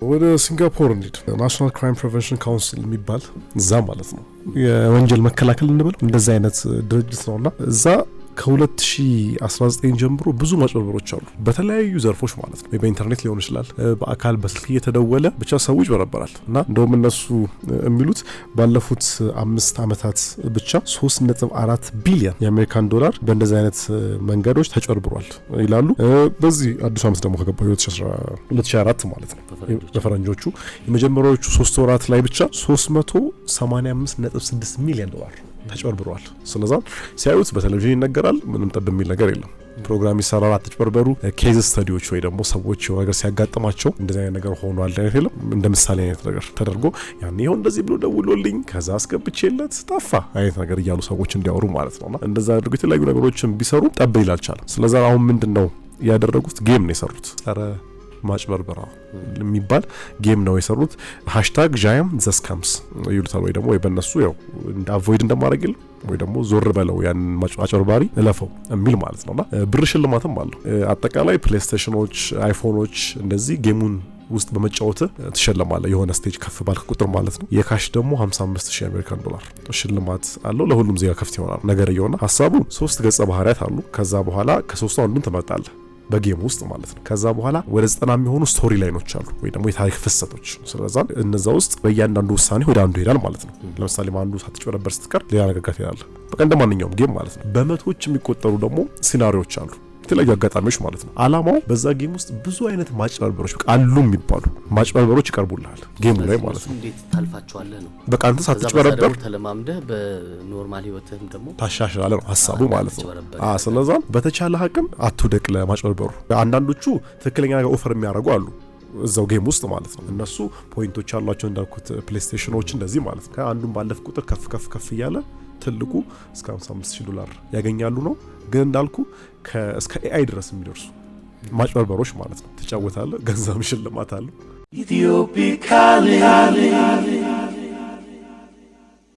ወደ ሲንጋፖር እንሂድ። ናሽናል ክራይም ፕሪቨንሽን ካውንስል የሚባል እዛ ማለት ነው የወንጀል መከላከል እንበለው እንደዛ አይነት ድርጅት ነውና እዛ ከ2019 ጀምሮ ብዙ ማጭበርበሮች አሉ በተለያዩ ዘርፎች ማለት ነው። በኢንተርኔት ሊሆን ይችላል፣ በአካል በስልክ እየተደወለ ብቻ ሰዎች ይበረበራል እና እንደውም እነሱ የሚሉት ባለፉት 5 ዓመታት ብቻ 3.4 ቢሊዮን የአሜሪካን ዶላር በእንደዚህ አይነት መንገዶች ተጨበርብሯል ይላሉ። በዚህ አዲስ ዓመት ደግሞ ከገባው 2024 ማለት ነው በፈረንጆቹ የመጀመሪያዎቹ 3 ወራት ላይ ብቻ 385.6 ሚሊዮን ዶላር ተጨበርብሯል። ስለዚህ ሲያዩት በቴሌቪዥን ይነገራል፣ ምንም ጠብ የሚል ነገር የለም። ፕሮግራም ይሰራል፣ አትጨበርበሩ። ኬዝ ስታዲዎች ወይ ደግሞ ሰዎች የሆነ ነገር ሲያጋጥማቸው እንደዚህ አይነት ነገር ሆኗል አይደለም እንደ ምሳሌ አይነት ነገር ተደርጎ ያን ይሄው እንደዚህ ብሎ ደውሎልኝ ከዛ አስገብቼለት ጠፋ አይነት ነገር እያሉ ሰዎች እንዲያወሩ ማለት ነውና እንደዛ አድርጎ የተለያዩ ነገሮችን ቢሰሩ ጠብ ይላልቻል። ስለዚህ አሁን ምንድነው ያደረጉት? ጌም ነው የሰሩት። ጸረ ማጭበርበራ የሚባል ጌም ነው የሰሩት። #ጃይም ዘስካምስ ይሉታል ወይ ደግሞ ወይ በእነሱ ያው እንደ አቮይድ እንደማድረግ ይል ወይ ደግሞ ዞር በለው ያን አጭበርባሪ እለፈው የሚል ማለት ነውና ብር ሽልማትም አለው። አጠቃላይ ፕሌይስቴሽኖች፣ አይፎኖች እንደዚህ ጌሙን ውስጥ በመጫወት ተሸለማለ የሆነ ስቴጅ ከፍ ባልክ ቁጥር ማለት ነው። የካሽ ደግሞ 55,000 አሜሪካን ዶላር ሽልማት አለው። ለሁሉም ዜጋ ከፍት ይሆናል ነገር ይሆና ሐሳቡ 3 ገጸ ባህሪያት አሉ። ከዛ በኋላ ከሶስቱ አንዱን ትመርጣለህ በጌም ውስጥ ማለት ነው። ከዛ በኋላ ወደ 90 የሚሆኑ ስቶሪ ላይኖች አሉ ወይ ደግሞ የታሪክ ፍሰቶች። ስለዚህ እነዛ ውስጥ በእያንዳንዱ ውሳኔ ወደ አንዱ ይሄዳል ማለት ነው። ለምሳሌ አንዱ ሳትጨበረበር ስትቀር ሌላ ነገር ጋር ይላል። በቃ እንደማንኛውም ጌም ማለት ነው። በመቶዎች የሚቆጠሩ ደግሞ ሲናሪዮዎች አሉ፣ የተለያዩ አጋጣሚዎች ማለት ነው። አላማው በዛ ጌም ውስጥ ብዙ አይነት ማጭበርበሮች አሉ የሚባሉ ማጭበርበሮች ይቀርቡልሃል ጌሙ ላይ ማለት ነው። እንዴት ታልፋቸዋለህ ነው በቃ አንተ ሳትጨበረበር ተለማምደህ በኖርማል ህይወትህም ደግሞ ታሻሽላለህ ነው ሐሳቡ ማለት ነው። ስለዚህ በተቻለ አቅም አትውደቅ ለማጭበርበሩ። አንዳንዶቹ ትክክለኛ ነገር ኦፈር የሚያደርጉ አሉ እዛው ጌም ውስጥ ማለት ነው። እነሱ ፖይንቶች አሏቸው እንዳልኩት ፕሌይስቴሽኖች እንደዚህ ማለት ነው። ከአንዱን ባለፍ ቁጥር ከፍ እያለ ትልቁ እስከ 55,000 ዶላር ያገኛሉ ነው። ግን እንዳልኩ እስከ ኤአይ ድረስ የሚደርሱ ማጭበርበሮች ማለት ነው። ትጫወታለህ፣ ገንዘብ ሽልማት አለው። ኢትዮፒካሊ